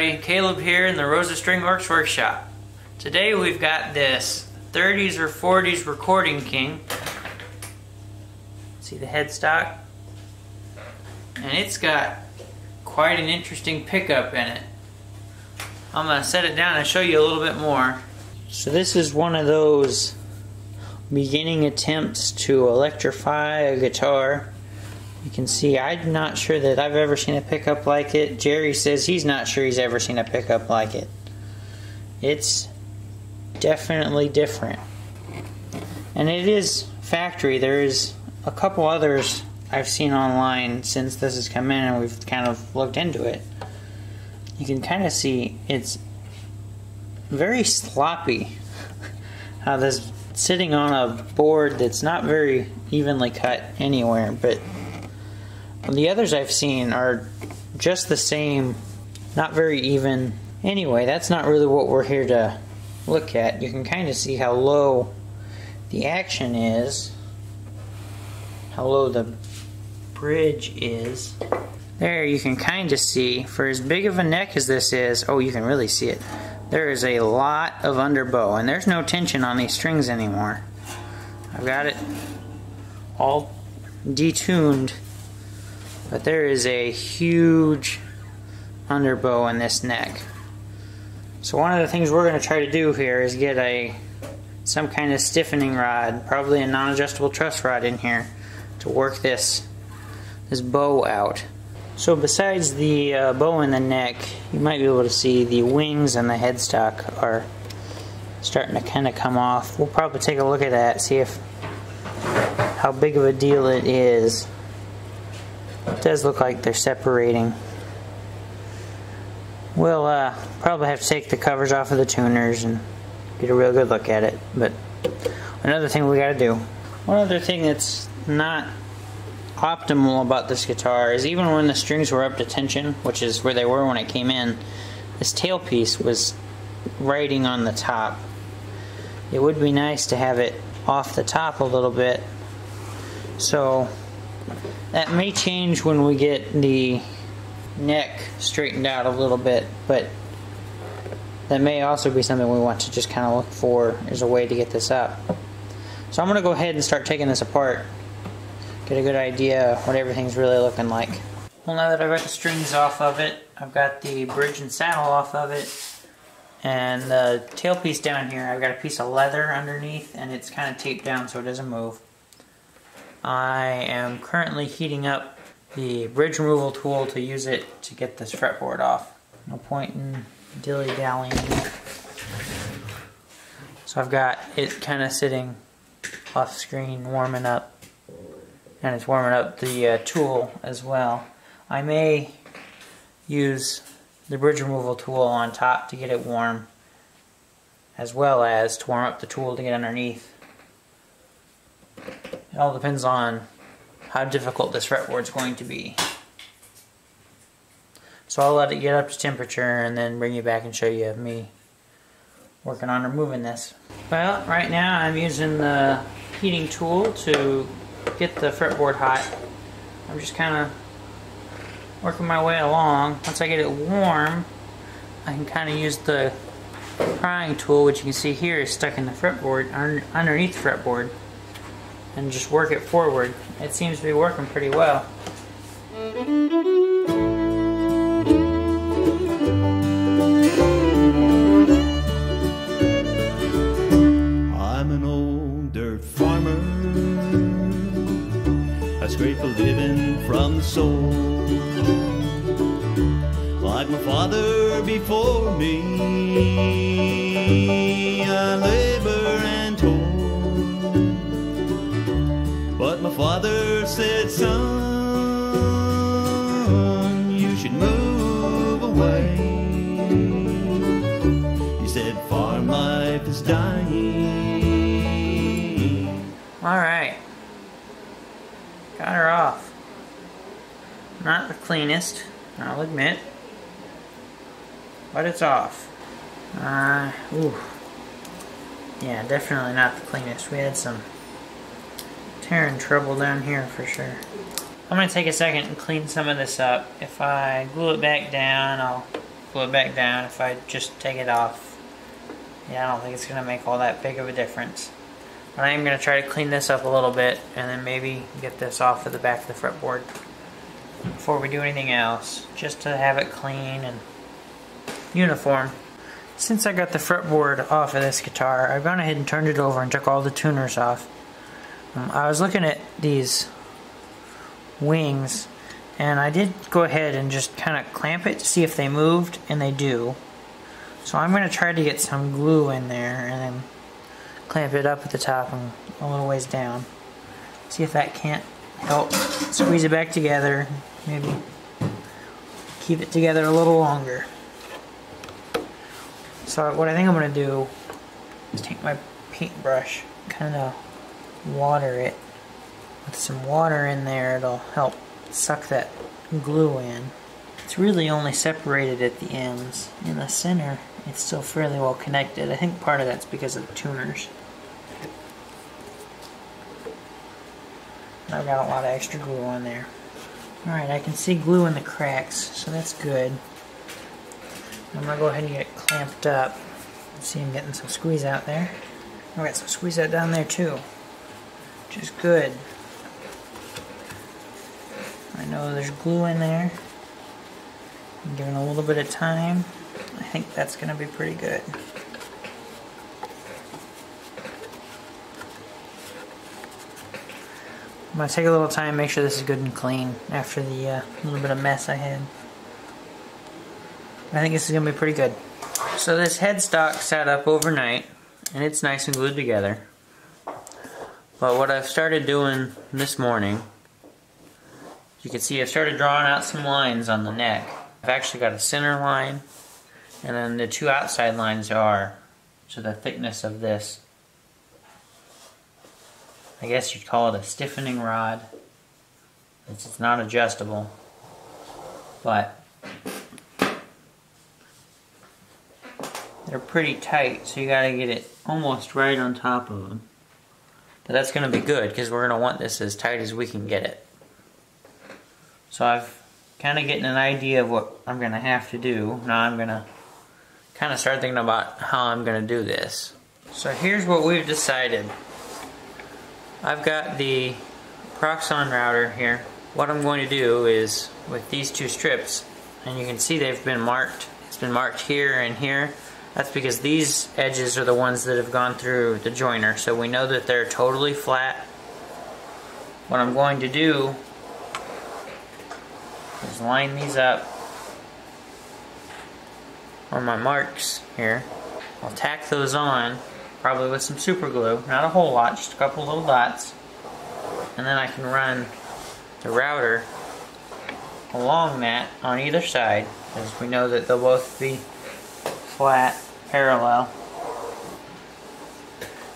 everybody, Caleb here in the Rosa String Works Workshop. Today we've got this 30s or 40s Recording King. See the headstock? And it's got quite an interesting pickup in it. I'm going to set it down and show you a little bit more. So this is one of those beginning attempts to electrify a guitar. You can see I'm not sure that I've ever seen a pickup like it. Jerry says he's not sure he's ever seen a pickup like it. It's definitely different. And it is factory. There's a couple others I've seen online since this has come in and we've kind of looked into it. You can kind of see it's very sloppy. How this sitting on a board that's not very evenly cut anywhere, but the others I've seen are just the same, not very even. Anyway, that's not really what we're here to look at. You can kind of see how low the action is, how low the bridge is. There you can kind of see, for as big of a neck as this is, oh, you can really see it. There is a lot of underbow, and there's no tension on these strings anymore. I've got it all detuned, but there is a huge underbow in this neck. So one of the things we're going to try to do here is get some kind of stiffening rod, probably a non-adjustable truss rod in here, to work this bow out. So besides the bow in the neck, you might be able to see the wings and the headstock are starting to kind of come off. We'll probably take a look at that, see how big of a deal it is. It does look like they're separating. We'll probably have to take the covers off of the tuners and get a real good look at it. But another thing we gotta do. One other thing that's not optimal about this guitar is even when the strings were up to tension, which is where they were when it came in, this tailpiece was riding on the top. It would be nice to have it off the top a little bit. So that may change when we get the neck straightened out a little bit, but that may also be something we want to just kind of look for as a way to get this up. So I'm going to go ahead and start taking this apart, get a good idea of what everything's really looking like. Well, now that I've got the strings off of it, I've got the bridge and saddle off of it, and the tailpiece down here, I've got a piece of leather underneath, and it's kind of taped down so it doesn't move. I am currently heating up the bridge removal tool to use it to get this fretboard off. No point in dilly-dallying. So I've got it kind of sitting off screen warming up, and it's warming up the tool as well. I may use the bridge removal tool on top to get it warm, as well as to warm up the tool to get underneath. It all depends on how difficult this fretboard is going to be. So I'll let it get up to temperature and then bring you back and show you me working on removing this. Well, right now I'm using the heating tool to get the fretboard hot. I'm just kind of working my way along. Once I get it warm, I can kind of use the prying tool, which you can see here is stuck in the fretboard, underneath the fretboard, and just work it forward. It seems to be working pretty well. I'm an old dirt farmer. I scrape a living from the soul. Like my father before me, I labor and toil. But my father said, son, you should move away. He said, farm life is dying. Alright. Got her off. Not the cleanest, I'll admit. But it's off. Ooh. Yeah, definitely not the cleanest. We had some tearing trouble down here for sure. I'm going to take a second and clean some of this up. If I glue it back down, I'll glue it back down if I just take it off. Yeah, I don't think it's going to make all that big of a difference. But I am going to try to clean this up a little bit and then maybe get this off of the back of the fretboard before we do anything else, just to have it clean and uniform. Since I got the fretboard off of this guitar, I've gone ahead and turned it over and took all the tuners off. I was looking at these wings, and I did go ahead and just kind of clamp it to see if they moved, and they do. So I'm going to try to get some glue in there and then clamp it up at the top and a little ways down. See if that can't help squeeze it back together, maybe keep it together a little longer. So what I think I'm going to do is take my paintbrush, kind of water it. With some water in there, it'll help suck that glue in. It's really only separated at the ends. In the center, it's still fairly well connected. I think part of that's because of the tuners. I've got a lot of extra glue on there. Alright, I can see glue in the cracks, so that's good. I'm going to go ahead and get it clamped up. See, I'm getting some squeeze out there. I've got some squeeze out down there too, which is good. I know there's glue in there. I'm giving a little bit of time. I think that's going to be pretty good. I'm going to take a little time, make sure this is good and clean after the little bit of mess I had. I think this is going to be pretty good. So this headstock sat up overnight, and it's nice and glued together. But what I've started doing this morning, you can see I've started drawing out some lines on the neck. I've actually got a center line, and then the two outside lines are to the thickness of this. I guess you'd call it a stiffening rod. It's not adjustable, but they're pretty tight, so you gotta get it almost right on top of them. But that's gonna be good, because we're gonna want this as tight as we can get it. So I've kind of getting an idea of what I'm gonna have to do. Now I'm gonna kind of start thinking about how I'm gonna do this. So here's what we've decided. I've got the Proxxon router here. What I'm going to do is, with these two strips, and you can see they've been marked. It's been marked here and here. That's because these edges are the ones that have gone through the joiner, so we know that they're totally flat. What I'm going to do is line these up on my marks here. I'll tack those on, probably with some super glue, not a whole lot, just a couple little dots. And then I can run the router along that on either side, as we know that they'll both be flat, parallel,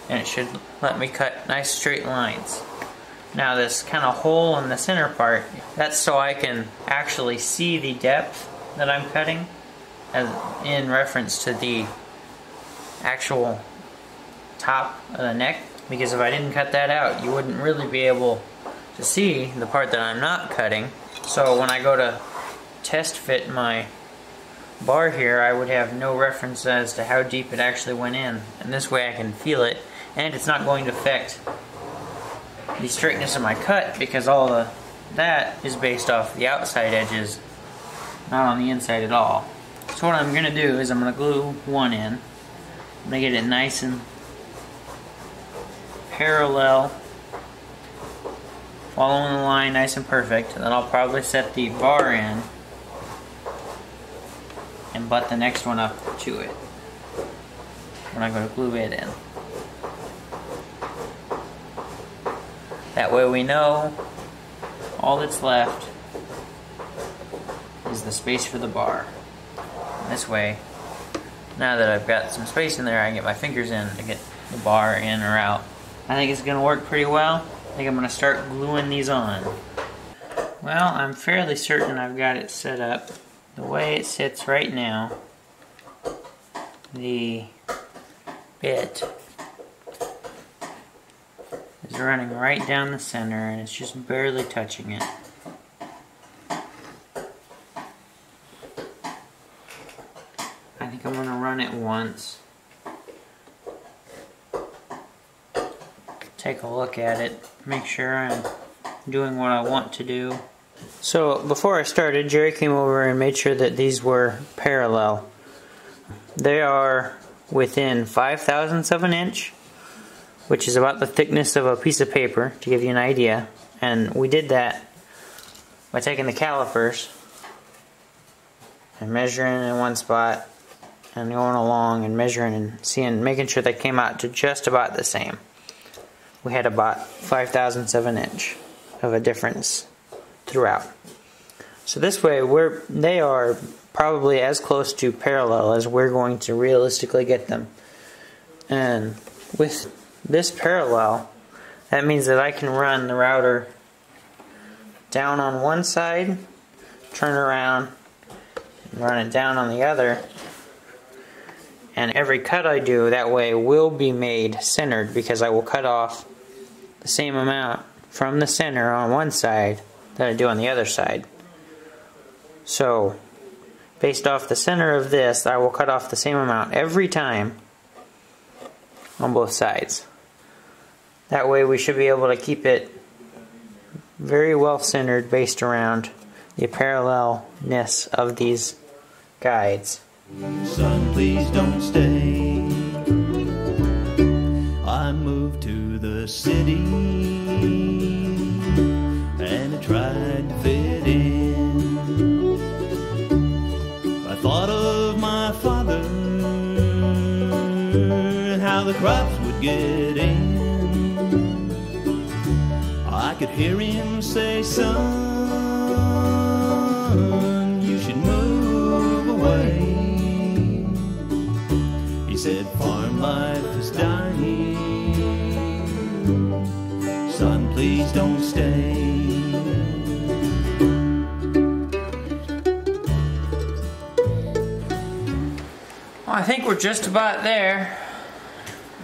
and it should let me cut nice straight lines. Now this kind of hole in the center part, that's so I can actually see the depth that I'm cutting, as in reference to the actual top of the neck, because if I didn't cut that out, you wouldn't really be able to see the part that I'm not cutting. So when I go to test fit my bar here, I would have no reference as to how deep it actually went in, and this way I can feel it, and it's not going to affect the straightness of my cut, because all of that is based off the outside edges, not on the inside at all. So what I'm going to do is I'm going to glue one in. I'm going to get it nice and parallel, following the line nice and perfect, and then I'll probably set the bar in and butt the next one up to it when I go to glue it in. That way we know all that's left is the space for the bar. And this way, now that I've got some space in there, I can get my fingers in to get the bar in or out. I think it's going to work pretty well. I think I'm going to start gluing these on. Well, I'm fairly certain I've got it set up. The way it sits right now, the bit is running right down the center, and it's just barely touching it. run it once. Take a look at it, make sure I'm doing what I want to do. So before I started, Jerry came over and made sure that these were parallel. They are within 5/1000ths of an inch, which is about the thickness of a piece of paper, to give you an idea. And we did that by taking the calipers and measuring in one spot and going along and measuring and making sure they came out to just about the same. We had about 5/1000ths of an inch of a difference throughout. So this way they are probably as close to parallel as we're going to realistically get them. And with this parallel, that means that I can run the router down on one side, turn around, and run it down on the other. And every cut I do that way will be made centered, because I will cut off the same amount from the center on one side that I do on the other side. So, based off the center of this, I will cut off the same amount every time on both sides. That way we should be able to keep it very well centered based around the parallelness of these guides. Son, please don't stay. I moved to the city and I tried to fit in. I thought of my father and how the crops would get in. I could hear him say, son, you should move away. He said, farm life is dying. Son, please don't stay. Well, I think we're just about there.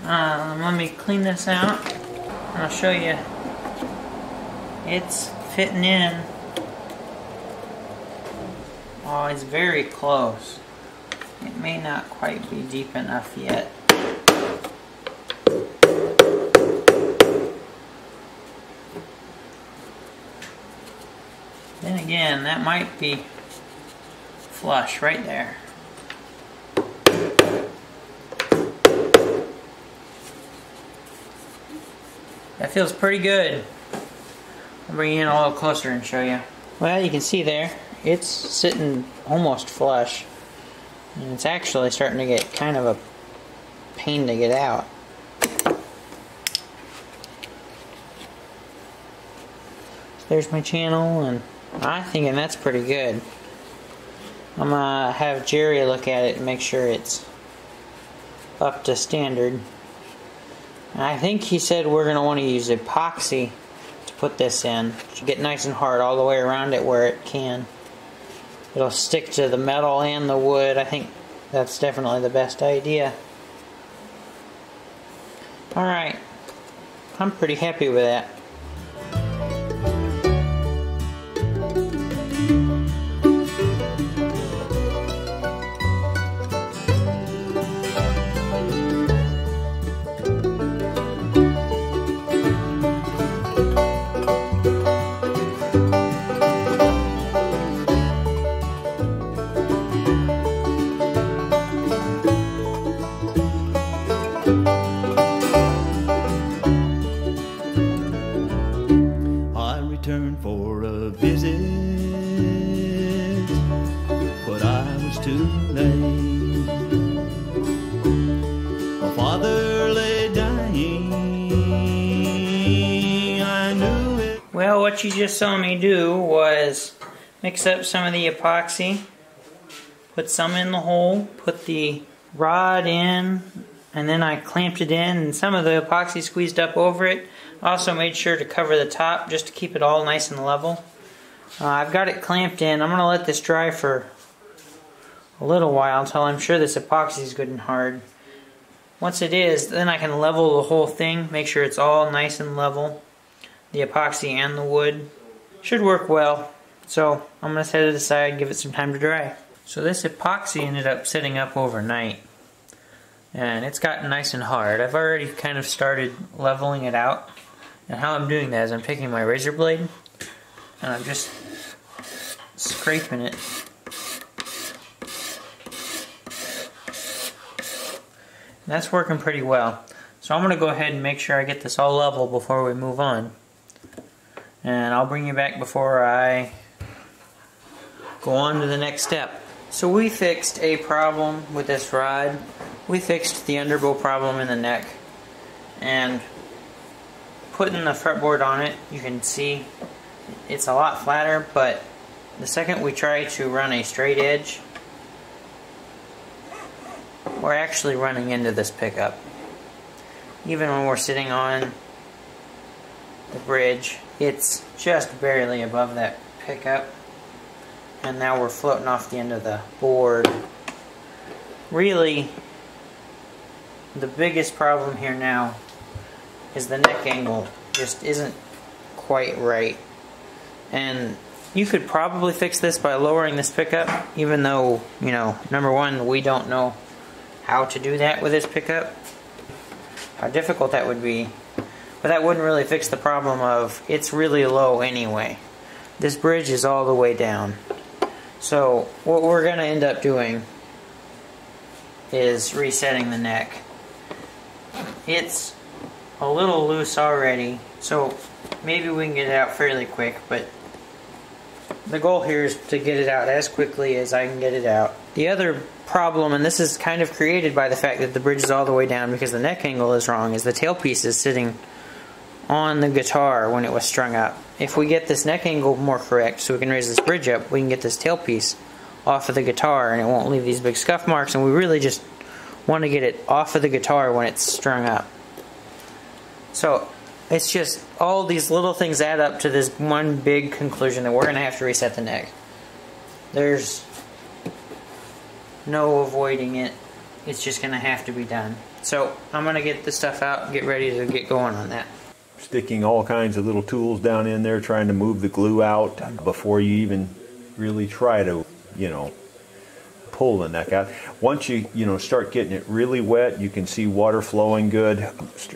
Let me clean this out and I'll show you. It's fitting in. Oh, it's very close. It may not quite be deep enough yet. Then again, that might be flush right there. That feels pretty good. I'll bring you in a little closer and show you. Well, you can see there, it's sitting almost flush. And it's actually starting to get kind of a pain to get out. There's my channel, and I'm thinking that's pretty good. I'm gonna have Jerry look at it and make sure it's up to standard. And I think he said we're gonna want to use epoxy to put this in to get nice and hard all the way around it where it can. It'll stick to the metal and the wood. I think that's definitely the best idea. Alright, I'm pretty happy with that. For a visit, but I was too late. My father lay dying, I knew it. Well, what you just saw me do was mix up some of the epoxy, put some in the hole, put the rod in, and then I clamped it in, and some of the epoxy squeezed up over it. Also made sure to cover the top just to keep it all nice and level. I've got it clamped in. I'm going to let this dry for a little while until I'm sure this epoxy is good and hard. Once it is, then I can level the whole thing, make sure it's all nice and level. The epoxy and the wood should work well. So I'm going to set it aside, give it some time to dry. So this epoxy ended up sitting up overnight. and it's gotten nice and hard. I've already kind of started leveling it out, and how I'm doing that is I'm taking my razor blade and I'm just scraping it. And that's working pretty well. So I'm going to go ahead and make sure I get this all level before we move on. And I'll bring you back before I go on to the next step. So we fixed a problem with this rod. We fixed the underbow problem in the neck. And putting the fretboard on it, you can see it's a lot flatter, but the second we try to run a straight edge, we're actually running into this pickup. Even when we're sitting on the bridge, it's just barely above that pickup. And now we're floating off the end of the board. Really, the biggest problem here now is the neck angle just isn't quite right. And you could probably fix this by lowering this pickup, even though, you know, number one, we don't know how to do that with this pickup, how difficult that would be. But that wouldn't really fix the problem of it's really low anyway. This bridge is all the way down. So what we're going to end up doing is resetting the neck. It's a little loose already, so maybe we can get it out fairly quick, but the goal here is to get it out as quickly as I can get it out. The other problem, and this is kind of created by the fact that the bridge is all the way down because the neck angle is wrong, is the tailpiece is sitting on the guitar when it was strung up. If we get this neck angle more correct so we can raise this bridge up, we can get this tailpiece off of the guitar and it won't leave these big scuff marks, and we really just want to get it off of the guitar when it's strung up. So it's just all these little things add up to this one big conclusion that we're going to have to reset the neck. There's no avoiding it. It's just going to have to be done. So I'm going to get this stuff out and get ready to get going on that. Sticking all kinds of little tools down in there, trying to move the glue out before you even really try to, you know, pull the neck out. Once you start getting it really wet, you can see water flowing good.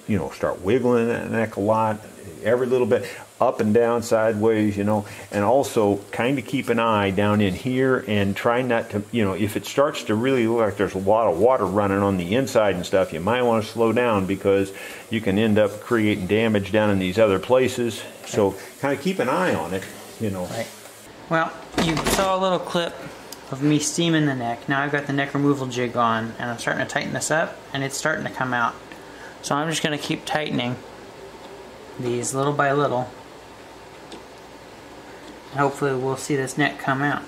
You know, start wiggling that neck a lot, every little bit, up and down, sideways, you know, and also kind of keep an eye down in here and try not to, you know, if it starts to really look like there's a lot of water running on the inside and stuff, you might want to slow down because you can end up creating damage down in these other places. So kind of keep an eye on it, you know. Right. Well, you saw a little clip of me steaming the neck. Now I've got the neck removal jig on and I'm starting to tighten this up and it's starting to come out. So I'm just going to keep tightening these little by little. And hopefully we'll see this neck come out.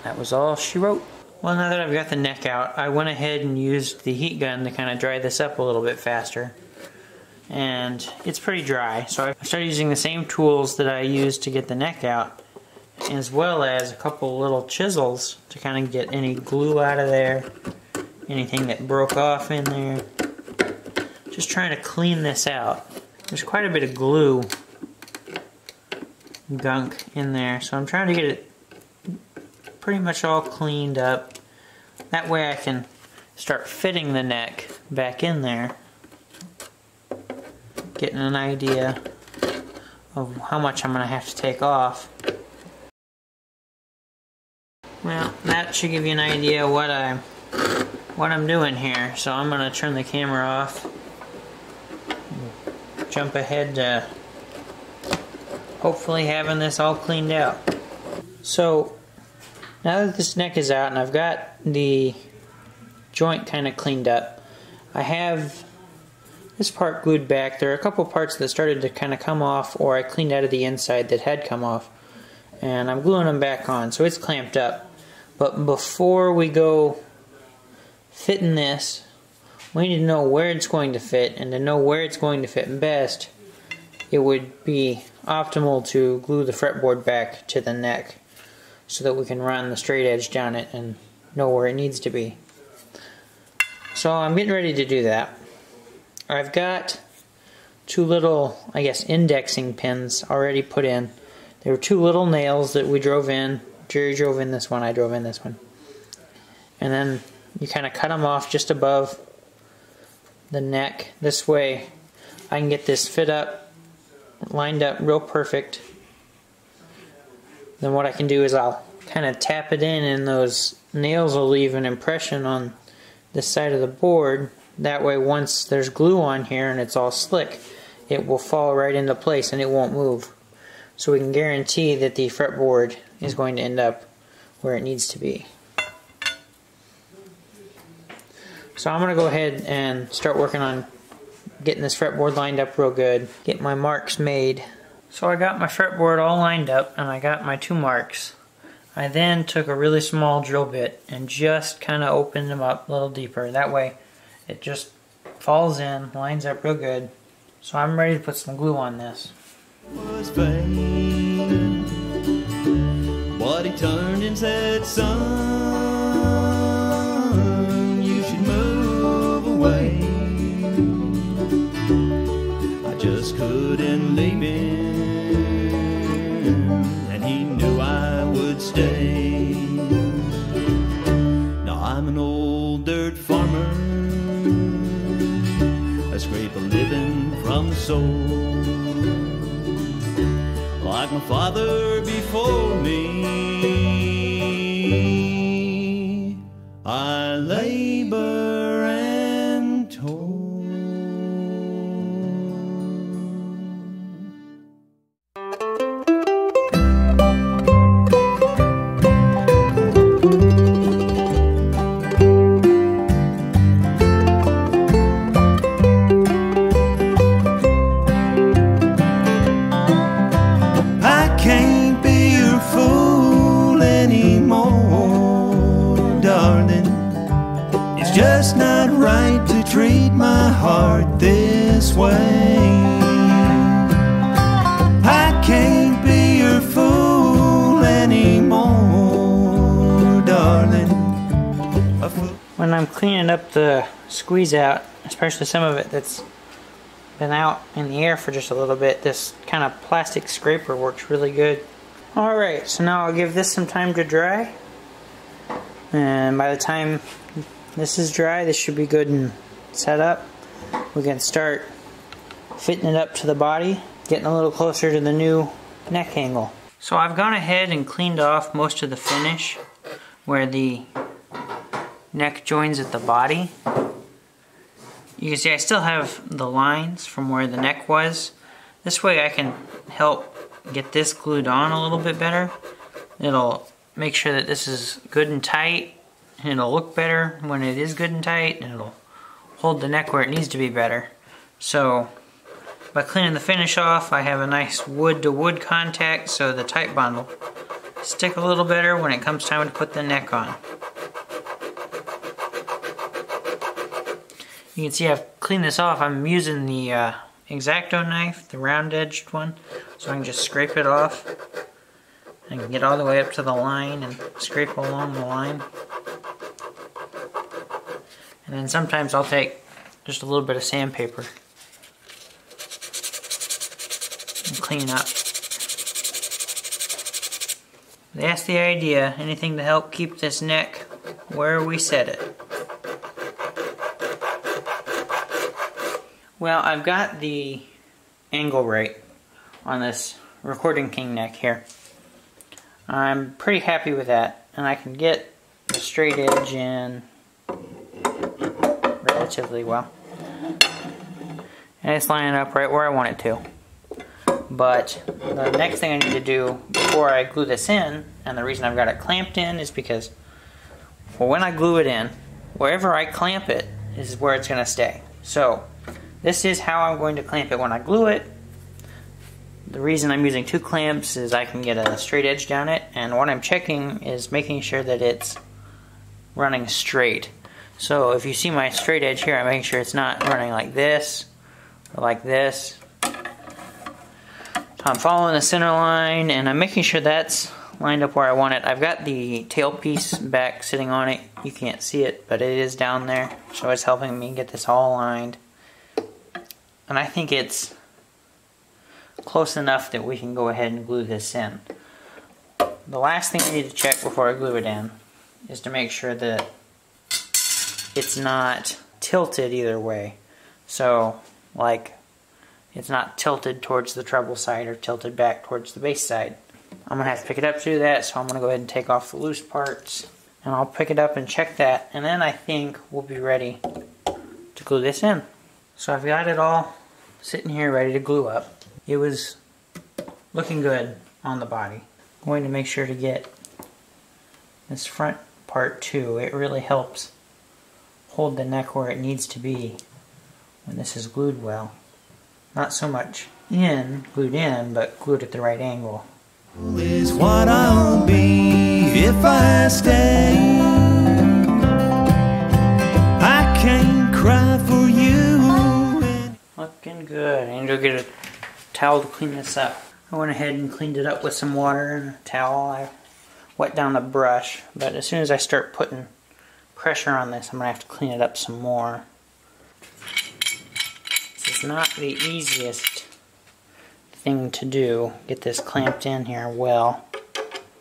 That was all she wrote. Well, now that I've got the neck out, I went ahead and used the heat gun to kind of dry this up a little bit faster. And it's pretty dry, so I started using the same tools that I used to get the neck out, as well as a couple little chisels to kind of get any glue out of there, anything that broke off in there. Just trying to clean this out. There's quite a bit of glue gunk in there, so I'm trying to get it pretty much all cleaned up. That way I can start fitting the neck back in there, getting an idea of how much I'm going to have to take off. Well, that should give you an idea what I'm doing here. So I'm going to turn the camera off, jump ahead to hopefully having this all cleaned out. So now that this neck is out and I've got the joint kind of cleaned up, I have this part glued back. There are a couple parts that started to kind of come off, or I cleaned out of the inside that had come off, and I'm gluing them back on, so it's clamped up. But before we go fitting this, we need to know where it's going to fit, and to know where it's going to fit best, it would be optimal to glue the fretboard back to the neck so that we can run the straight edge down it and know where it needs to be. So I'm getting ready to do that. I've got two little, I guess, indexing pins already put in. There were two little nails that we drove in. Jerry drove in this one, I drove in this one. And then you kind of cut them off just above the neck. This way I can get this fit up, lined up real perfect. Then what I can do is I'll kind of tap it in, and those nails will leave an impression on this side of the board. That way once there's glue on here and it's all slick, it will fall right into place and it won't move. So we can guarantee that the fretboard is going to end up where it needs to be. So I'm going to go ahead and start working on getting this fretboard lined up real good, get my marks made. So I got my fretboard all lined up and I got my 2 marks. I then took a really small drill bit and just kind of opened them up a little deeper. That way it just falls in, lines up real good. So I'm ready to put some glue on this. Was vain. What he turned and said, son, you should move away. I just couldn't leave him, and he knew I would stay. Now I'm an old dirt farmer, I scrape a living from the soul. Like my father before me, I labor and toil. Just not right to treat my heart this way. I can't be your fool anymore, darling. When I'm cleaning up the squeeze out, especially some of it that's been out in the air for just a little bit, this kind of plastic scraper works really good. Alright, so now I'll give this some time to dry. And by the time this is dry, this should be good and set up. We can start fitting it up to the body, getting a little closer to the new neck angle. So I've gone ahead and cleaned off most of the finish where the neck joins at the body. You can see I still have the lines from where the neck was. This way I can help get this glued on a little bit better. It'll make sure that this is good and tight, and it'll look better when it is good and tight, and it'll hold the neck where it needs to be better. So by cleaning the finish off, I have a nice wood to wood contact, so the tight bond will stick a little better when it comes time to put the neck on. You can see I've cleaned this off. I'm using the X-Acto knife, the round edged one, so I can just scrape it off. I can get all the way up to the line and scrape along the line. And then sometimes I'll take just a little bit of sandpaper and clean up. That's the idea, anything to help keep this neck where we set it. Well, I've got the angle right on this Recording King neck here. I'm pretty happy with that, and I can get the straight edge in relatively well. And it's lining up right where I want it to. But the next thing I need to do before I glue this in, and the reason I've got it clamped in is because, well, when I glue it in, wherever I clamp it is where it's going to stay. So this is how I'm going to clamp it when I glue it. The reason I'm using 2 clamps is I can get a straight edge down it, and what I'm checking is making sure that it's running straight. So if you see my straight edge here, I'm making sure it's not running like this or like this. So I'm following the center line, and I'm making sure that's lined up where I want it. I've got the tailpiece back sitting on it. You can't see it, but it is down there, so it's helping me get this all aligned. and I think it's close enough that we can go ahead and glue this in. The last thing I need to check before I glue it in is to make sure that it's not tilted either way. So, like, it's not tilted towards the treble side or tilted back towards the bass side. I'm going to have to pick it up to do that, so I'm going to go ahead and take off the loose parts. And I'll pick it up and check that, and then I think we'll be ready to glue this in. So I've got it all sitting here ready to glue up. It was looking good on the body. I'm going to make sure to get this front part too. It really helps hold the neck where it needs to be when this is glued well. Not so much glued in, but glued at the right angle. Is what I'll be if I stay. I can't cry for you. Looking good. I need to get a towel to clean this up. I went ahead and cleaned it up with some water and a towel. I wet down the brush, but as soon as I start putting pressure on this, I'm going to have to clean it up some more. This is not the easiest thing to do. Get this clamped in here well.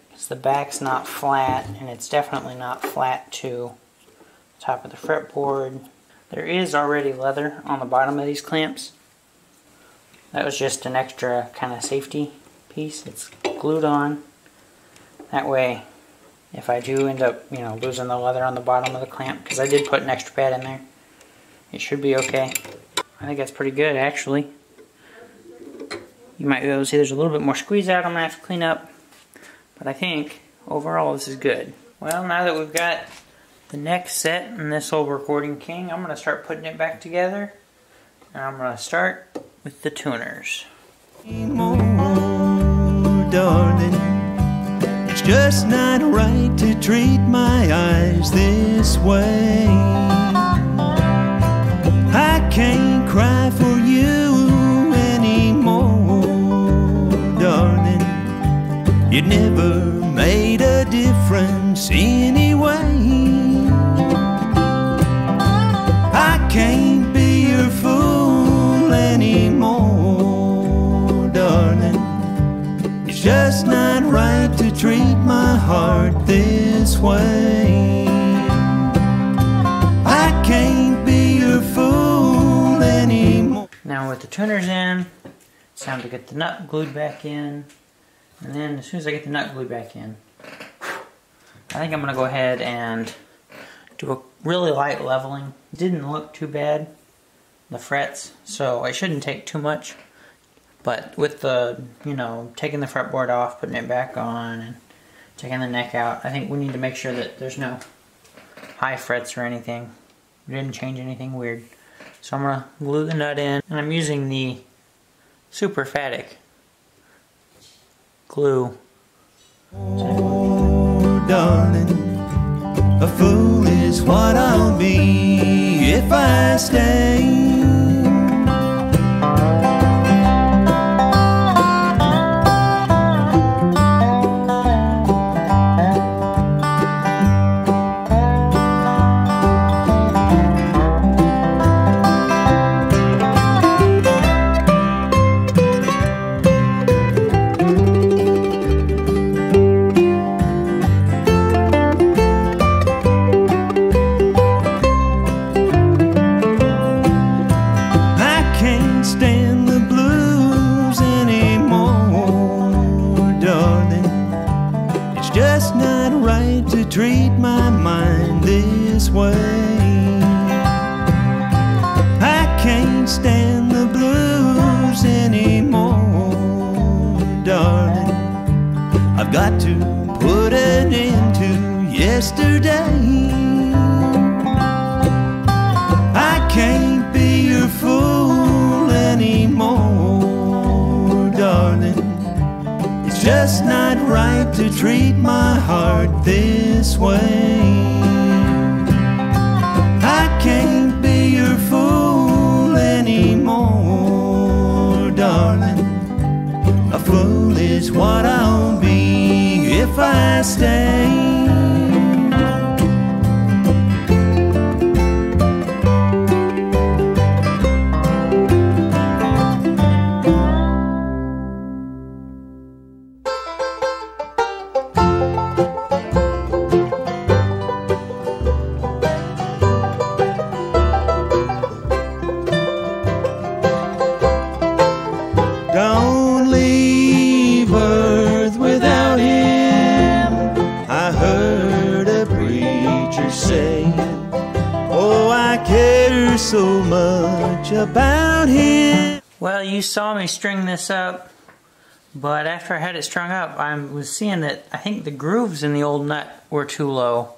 Because the back's not flat, and it's definitely not flat to the top of the fretboard. There is already leather on the bottom of these clamps. That was just an extra kind of safety piece. It's glued on. That way, if I do end up, losing the leather on the bottom of the clamp, because I did put an extra pad in there, it should be okay. I think that's pretty good, actually. You might be able to see there's a little bit more squeeze out I'm going to have to clean up. But I think, overall, this is good. Well, now that we've got the neck set in this old Recording King, I'm going to start putting it back together. And I'm going to start with the tuners. More, darling, it's just not right to treat my eyes this way. I can't cry for you anymore, darling. You never made a difference anyway. I can't be your fool anymore, darling. It's just not right to treat my heart this way. I can't be your fool anymore. Now with the tuners in, it's time to get the nut glued back in. And then as soon as I get the nut glued back in, I think I'm going to go ahead and do a really light leveling. It didn't look too bad, the frets, so it shouldn't take too much. But with the, taking the fretboard off, putting it back on, and taking the neck out, I think we need to make sure that there's no high frets or anything. We didn't change anything weird. So I'm going to glue the nut in, and I'm using the Super Phatic glue. Oh, darling, a fool is what I'll be if I stay. Treat my mind this way. I can't stand the blues anymore, darling. I've got to put an end to yesterday. I can't be your fool anymore, darling. It's just not right to treat my heart this way. I can't be your fool anymore, darling. A fool is what I'll be if I stay. so much about him. Well, you saw me string this up, but after I had it strung up, I was seeing that I think the grooves in the old nut were too low.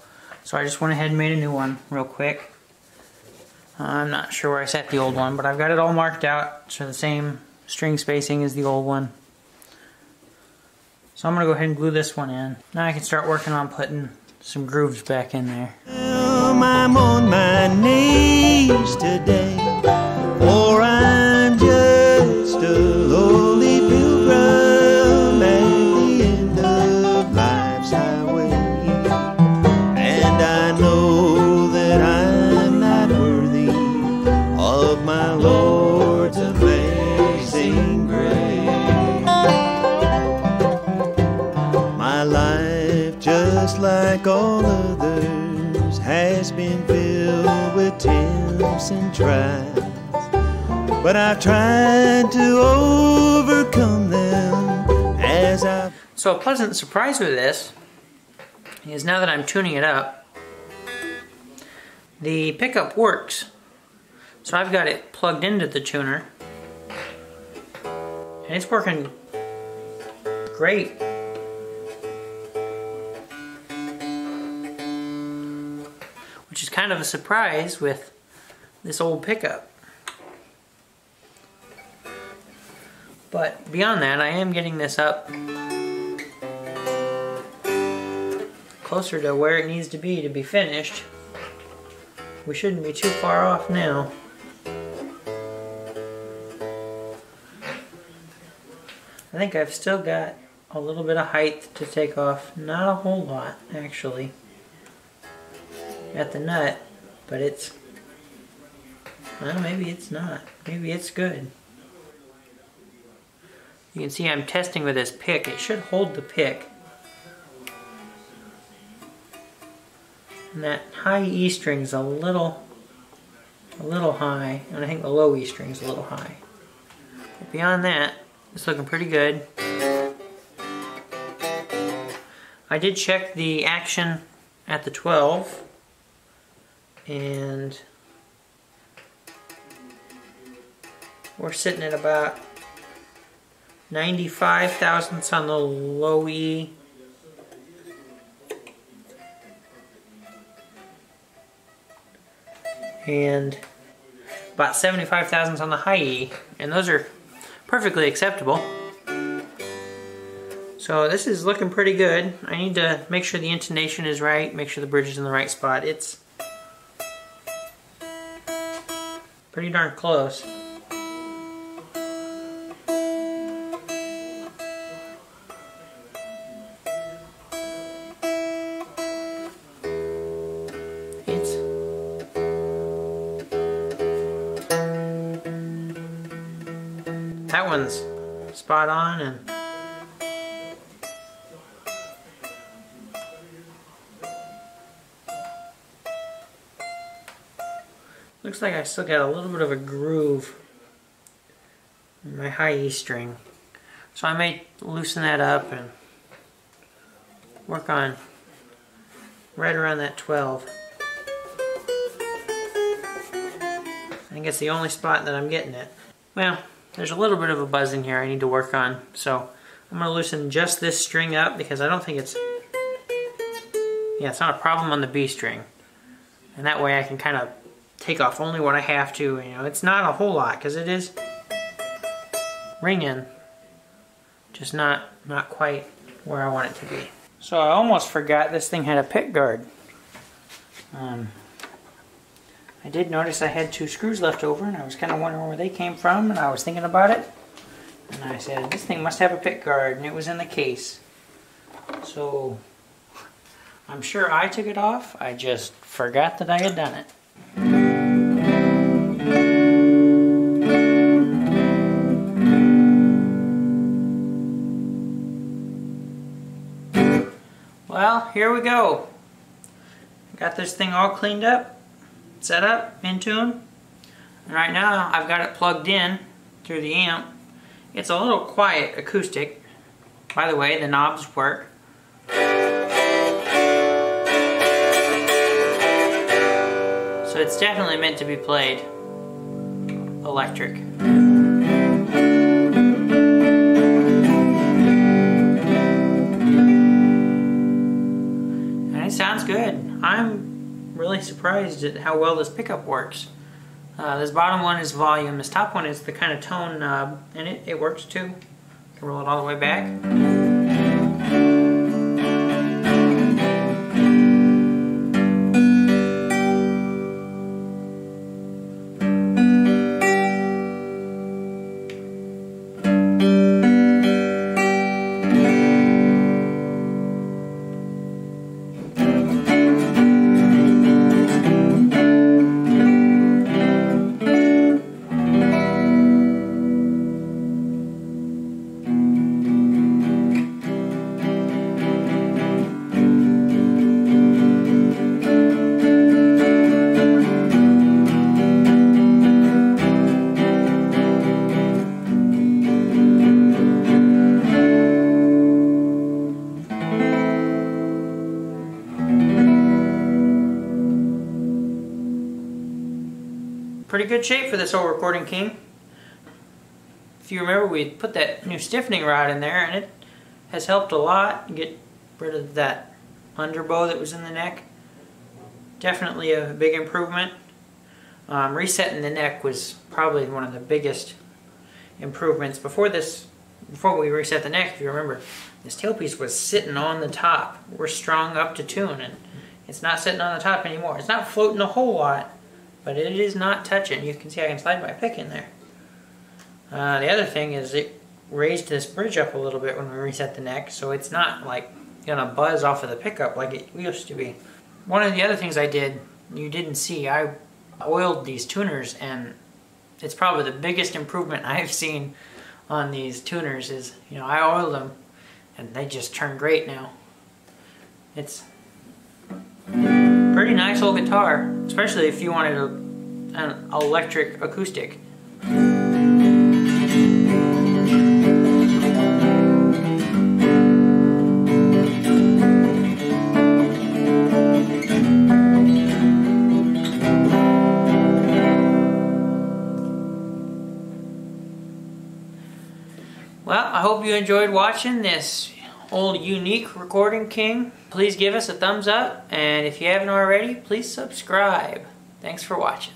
So I just went ahead and made a new one real quick. I'm not sure where I set the old one, but I've got it all marked out, so the same string spacing as the old one. So I'm going to go ahead and glue this one in. Now I can start working on putting some grooves back in there. I'm on my knees today, or I'm just a lonely pilgrim at the end of life's highway. And I know that I'm not worthy of my Lord's amazing grace. My life, just like all others, has been filled with tempts and trials, but I've tried to overcome them as I... So a pleasant surprise with this is now that I'm tuning it up, the pickup works. So I've got it plugged into the tuner, and it's working great. Which is kind of a surprise with this old pickup. But beyond that, I am getting this up closer to where it needs to be finished. We shouldn't be too far off now. I think I've still got a little bit of height to take off. Not a whole lot, actually, at the nut, but it's, well, maybe it's not. Maybe it's good. You can see I'm testing with this pick. It should hold the pick. And that high E string's a little high, and I think the low E string's a little high. But beyond that, it's looking pretty good. I did check the action at the 12, and we're sitting at about 95 thousandths on the low E, and about 75 thousandths on the high E, and those are perfectly acceptable. So this is looking pretty good. I need to make sure the intonation is right, make sure the bridge is in the right spot. It's pretty darn close. That one's spot on, and looks like I still got a little bit of a groove in my high E string. So I may loosen that up and work on right around that 12. I think it's the only spot that I'm getting it. Well, there's a little bit of a buzz in here I need to work on, so I'm going to loosen just this string up because I don't think it's, yeah, it's not a problem on the B string. And that way I can kind of take off only what I have to. You know, it's not a whole lot because it is ringing, just not quite where I want it to be. So I almost forgot this thing had a pick guard. I did notice I had 2 screws left over, and I was kind of wondering where they came from, and I was thinking about it, and I said, this thing must have a pick guard, and it was in the case. So I'm sure I took it off, I just forgot that I had done it. Well, here we go. Got this thing all cleaned up, set up, in tune. And right now I've got it plugged in through the amp. It's a little quiet acoustic. By the way, the knobs work. So it's definitely meant to be played. electric. And it sounds good. I'm really surprised at how well this pickup works. This bottom one is volume, this top one is the kind of tone knob, and it works too. You can roll it all the way back. Pretty good shape for this old Recording King. If you remember, we put that new stiffening rod in there, and it has helped a lot get rid of that underbow that was in the neck. Definitely a big improvement. Resetting the neck was probably one of the biggest improvements. Before we reset the neck, if you remember, this tailpiece was sitting on the top. We're strung up to tune, and it's not sitting on the top anymore. It's not floating a whole lot, but it is not touching. You can see I can slide my pick in there. The other thing is it raised this bridge up a little bit when we reset the neck, so it's not like gonna buzz off of the pickup like it used to be. One of the other things I did, you didn't see, I oiled these tuners, and it's probably the biggest improvement I've seen on these tuners is, you know, I oiled them and they just turn great now. It's pretty nice old guitar, especially if you wanted an electric acoustic. Well, I hope you enjoyed watching this old unique Recording King. Please give us a thumbs up, and if you haven't already, please subscribe. Thanks for watching.